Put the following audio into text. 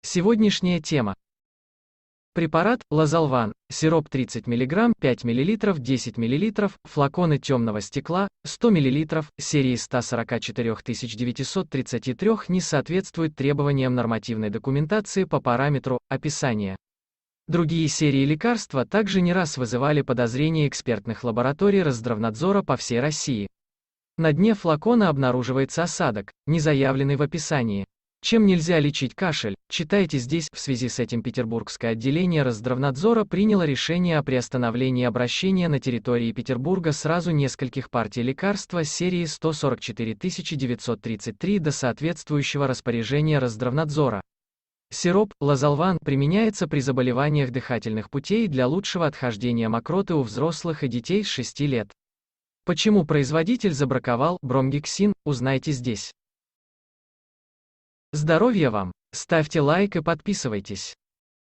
Сегодняшняя тема. Препарат Лазолван, сироп 30 мг, 5 мл, 10 мл, флаконы темного стекла, 100 мл, серии 144 933 не соответствуют требованиям нормативной документации по параметру описания. Другие серии лекарства также не раз вызывали подозрения экспертных лабораторий Росздравнадзора по всей России. На дне флакона обнаруживается осадок, не заявленный в описании. Чем нельзя лечить кашель? Читайте здесь. В связи с этим Петербургское отделение Росздравнадзора приняло решение о приостановлении обращения на территории Петербурга сразу нескольких партий лекарства серии 144 933 до соответствующего распоряжения Росздравнадзора. Сироп Лазолван применяется при заболеваниях дыхательных путей для лучшего отхождения мокроты у взрослых и детей с 6 лет. Почему производитель забраковал бромгексин, узнайте здесь. Здоровья вам! Ставьте лайк и подписывайтесь.